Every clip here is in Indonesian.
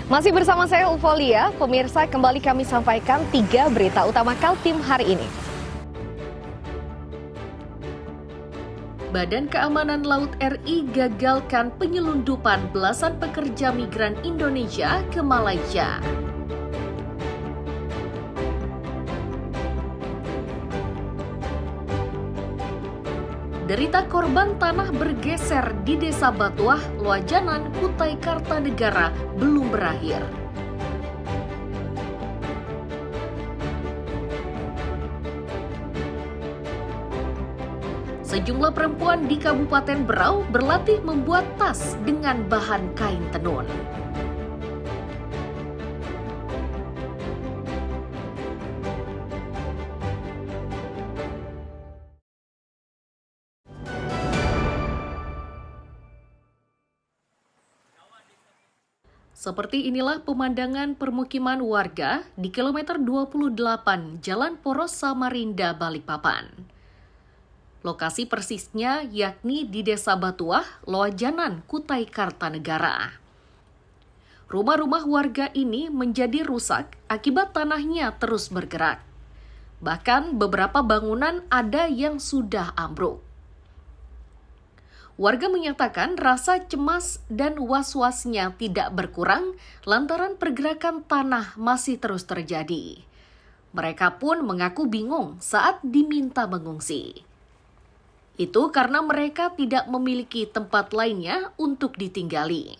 Masih bersama saya Ufolia, pemirsa kembali kami sampaikan 3 berita utama Kaltim hari ini. Badan Keamanan Laut RI gagalkan penyelundupan belasan pekerja migran Indonesia ke Malaysia. Derita korban tanah bergeser di Desa Batuah, Loajanan, Kutai Kartanegara belum berakhir. Sejumlah perempuan di Kabupaten Berau berlatih membuat tas dengan bahan kain tenun. Seperti inilah pemandangan permukiman warga di kilometer 28 Jalan Poros Samarinda, Balikpapan. Lokasi persisnya yakni di Desa Batuah, Loajanan, Kutai Kartanegara. Rumah-rumah warga ini menjadi rusak akibat tanahnya terus bergerak. Bahkan beberapa bangunan ada yang sudah ambruk. Warga menyatakan rasa cemas dan was-wasnya tidak berkurang lantaran pergerakan tanah masih terus terjadi. Mereka pun mengaku bingung saat diminta mengungsi. Itu karena mereka tidak memiliki tempat lainnya untuk ditinggali.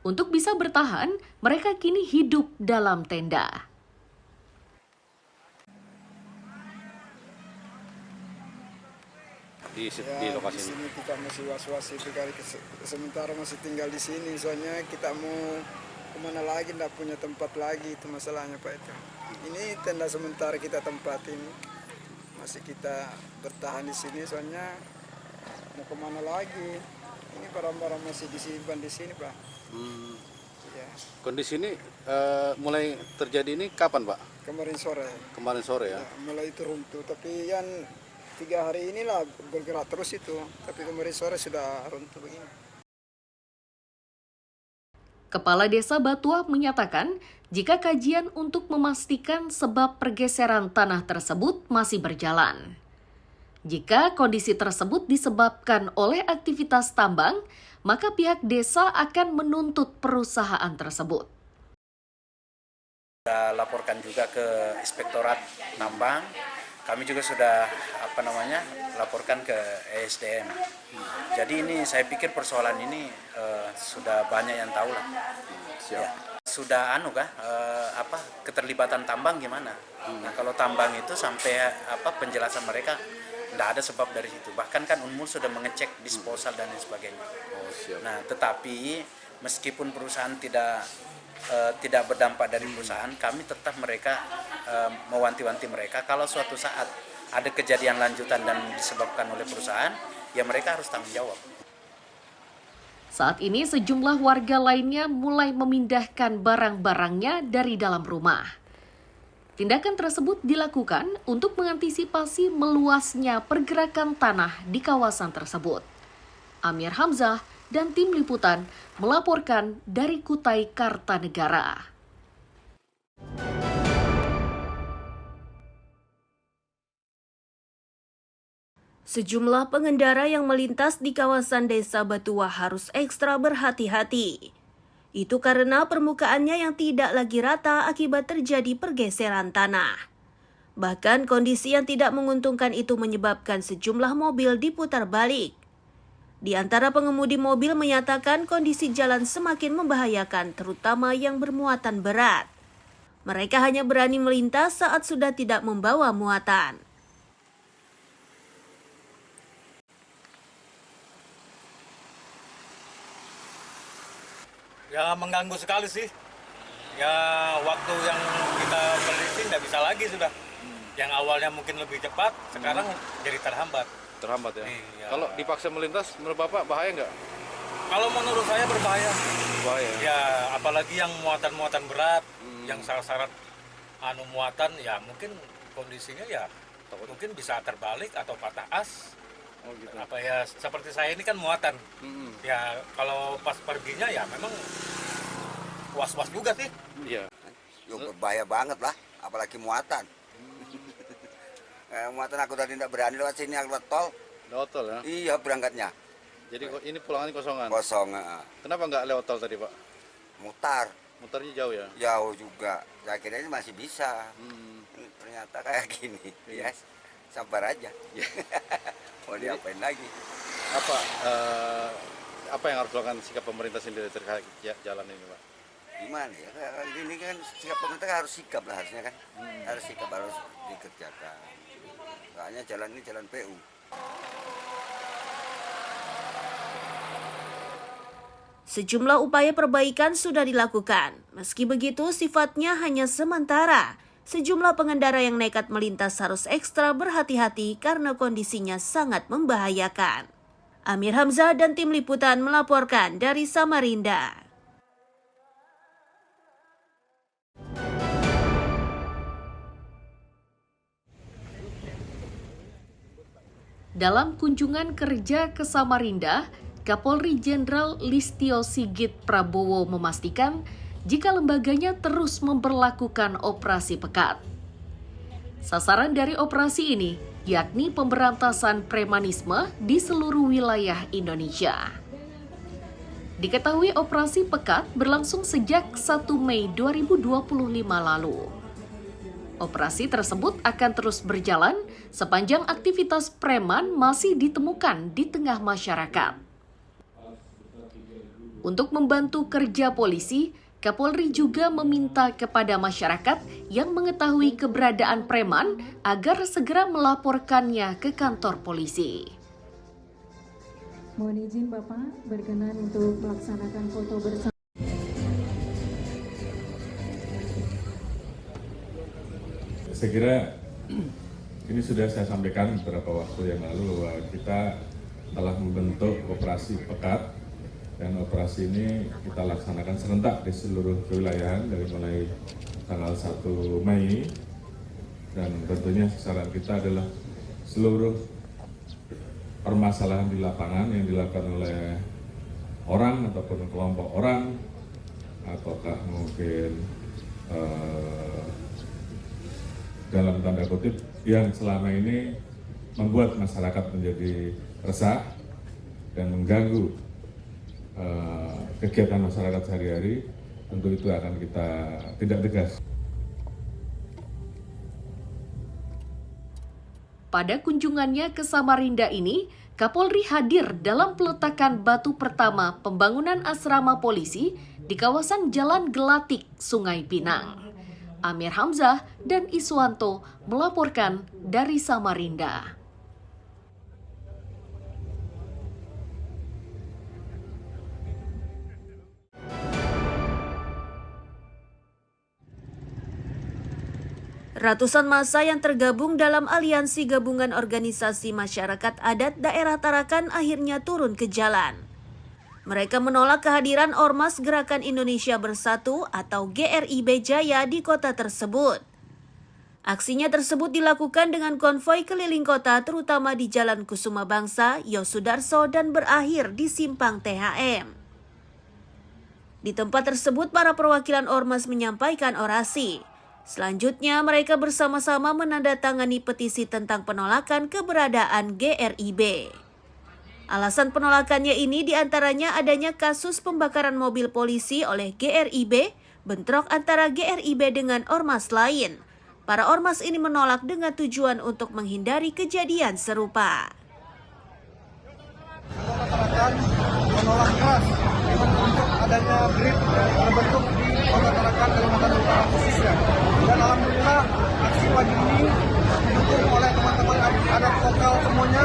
Untuk bisa bertahan, mereka kini hidup dalam tenda. Di lokasi di sini kita masih was-was itu kali sementara masih tinggal di sini, soalnya kita mau kemana lagi, tidak punya tempat lagi, itu masalahnya Pak itu. Ini tenda sementara kita tempatin, masih kita bertahan di sini, soalnya mau kemana lagi? Ini barang-barang masih disimpan di sini Pak. Ya. Kondisi ini mulai terjadi ini kapan Pak? Kemarin sore. Kemarin sore ya? Ya, mulai itu runtuh, tapi yang 3 hari inilah bergerak terus itu, tapi kemarin sore sudah runtuh begini. Kepala Desa Batuah menyatakan jika kajian untuk memastikan sebab pergeseran tanah tersebut masih berjalan. Jika kondisi tersebut disebabkan oleh aktivitas tambang, maka pihak desa akan menuntut perusahaan tersebut. Kita laporkan juga ke Inspektorat Tambang. Kami juga sudah laporkan ke ESDM. Jadi ini saya pikir persoalan ini sudah banyak yang tahu lah. Ya. Sudah keterlibatan tambang gimana? Nah, kalau tambang itu sampai penjelasan mereka tidak ada sebab dari situ. Bahkan kan Unmul sudah mengecek disposal dan lain sebagainya. Nah, tetapi meskipun perusahaan tidak berdampak dari perusahaan, kami tetap mewanti-wanti mereka kalau suatu saat ada kejadian lanjutan dan disebabkan oleh perusahaan, ya mereka harus tanggung jawab. Saat ini sejumlah warga lainnya mulai memindahkan barang-barangnya dari dalam rumah. Tindakan tersebut dilakukan untuk mengantisipasi meluasnya pergerakan tanah di kawasan tersebut. Amir Hamzah dan tim liputan melaporkan dari Kutai Kartanegara. Sejumlah pengendara yang melintas di kawasan Desa Batuah harus ekstra berhati-hati. Itu karena permukaannya yang tidak lagi rata akibat terjadi pergeseran tanah. Bahkan kondisi yang tidak menguntungkan itu menyebabkan sejumlah mobil diputar balik. Di antara pengemudi mobil menyatakan kondisi jalan semakin membahayakan, terutama yang bermuatan berat. Mereka hanya berani melintas saat sudah tidak membawa muatan. Ya mengganggu sekali sih. Ya waktu yang kita prediksi nggak bisa lagi sudah. Yang awalnya mungkin lebih cepat, sekarang jadi terhambat. Terhambat ya? Iya. Kalau dipaksa melintas, menurut Bapak bahaya nggak? Kalau menurut saya berbahaya. Bahaya. Ya apalagi yang muatan-muatan berat, yang syarat-syarat muatan, ya mungkin kondisinya ya mungkin bisa terbalik atau patah as. Oh, gitu. Apa ya seperti saya ini kan muatan. Ya kalau pas perginya ya memang was-was juga sih. Iya. Yo, berbahaya banget lah, apalagi muatan. Muatan aku tadi tidak berani lewat sini, aku lewat tol. Lewat tol ya? Iya, berangkatnya. Jadi ini pulangan kosongan? Kosong. Kenapa nggak lewat tol tadi, Pak? Mutar. Mutarnya jauh ya? Jauh juga. Saya kira ini masih bisa. Ternyata kayak gini. Ya, sabar aja. Mau diapain lagi? Apa yang harus dilakukan sikap pemerintah sendiri terkait jalan ini, Pak? Gimana ya? Ini kan sikap pemerintah harus sikap lah harusnya kan. Harus sikap, harus dikerjakan. Soalnya jalan ini jalan PU. Sejumlah upaya perbaikan sudah dilakukan. Meski begitu, sifatnya hanya sementara. Sejumlah pengendara yang nekat melintas harus ekstra berhati-hati karena kondisinya sangat membahayakan. Amir Hamzah dan tim liputan melaporkan dari Samarinda. Dalam kunjungan kerja ke Samarinda, Kapolri Jenderal Listio Sigit Prabowo memastikan jika lembaganya terus memberlakukan operasi pekat. Sasaran dari operasi ini yakni pemberantasan premanisme di seluruh wilayah Indonesia. Diketahui operasi pekat berlangsung sejak 1 Mei 2025 lalu. Operasi tersebut akan terus berjalan sepanjang aktivitas preman masih ditemukan di tengah masyarakat. Untuk membantu kerja polisi, Kapolri juga meminta kepada masyarakat yang mengetahui keberadaan preman agar segera melaporkannya ke kantor polisi. Mohon izin Bapak, berkenan untuk melaksanakan foto bersama. Saya kira ini sudah saya sampaikan beberapa waktu yang lalu bahwa kita telah membentuk operasi pekat, dan operasi ini kita laksanakan serentak di seluruh kewilayahan dari mulai tanggal 1 Mei, dan tentunya sasaran kita adalah seluruh permasalahan di lapangan yang dilakukan oleh orang ataupun kelompok orang, ataukah mungkin dalam tanda kutip yang selama ini membuat masyarakat menjadi resah dan mengganggu kegiatan masyarakat sehari-hari, tentu itu akan kita tindak tegas. Pada kunjungannya ke Samarinda ini, Kapolri hadir dalam peletakan batu pertama pembangunan asrama polisi di kawasan Jalan Gelatik, Sungai Pinang. Amir Hamzah dan Iswanto melaporkan dari Samarinda. Ratusan massa yang tergabung dalam Aliansi Gabungan Organisasi Masyarakat Adat Daerah Tarakan akhirnya turun ke jalan. Mereka menolak kehadiran Ormas Gerakan Indonesia Bersatu atau GRIB Jaya di kota tersebut. Aksinya tersebut dilakukan dengan konvoi keliling kota terutama di Jalan Kusuma Bangsa, Yosudarso dan berakhir di Simpang THM. Di tempat tersebut para perwakilan Ormas menyampaikan orasi. Selanjutnya mereka bersama-sama menandatangani petisi tentang penolakan keberadaan GRIB. Alasan penolakannya ini diantaranya adanya kasus pembakaran mobil polisi oleh GRIB, bentrok antara GRIB dengan ormas lain. Para ormas ini menolak dengan tujuan untuk menghindari kejadian serupa. Tarakan menolak keras untuk adanya GRIB terbentuk di Kota Tarakan, Kalimantan Utara khususnya. Dan alhamdulillah aksi pagi ini didukung oleh teman-teman adat lokal semuanya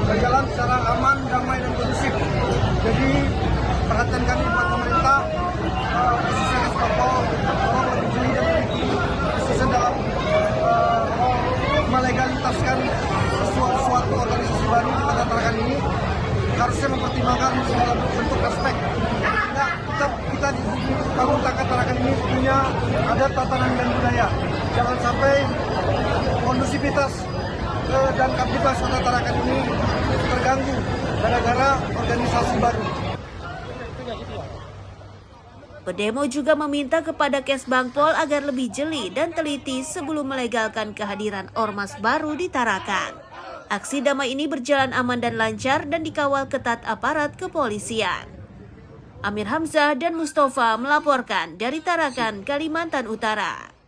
berjalan secara aman, damai dan kondusif. Jadi perhatian kami buat pemerintah khususnya Kapol tolong lebih jeli dan teliti khususnya dalam melegalitaskan suatu organisasi baru di Kota Tarakan ini. Harusnya mempertimbangkan segala bentuk aspek. Kita di Kampung Tarakan ini punya adat, tatanan dan budaya. Jangan sampai kondusivitas dan kapasitas Kota Tarakan ini terganggu gara-gara organisasi baru. Pedemo juga meminta kepada Kesbangpol agar lebih jeli dan teliti sebelum melegalkan kehadiran ormas baru di Tarakan. Aksi damai ini berjalan aman dan lancar dan dikawal ketat aparat kepolisian. Amir Hamzah dan Mustafa melaporkan dari Tarakan, Kalimantan Utara.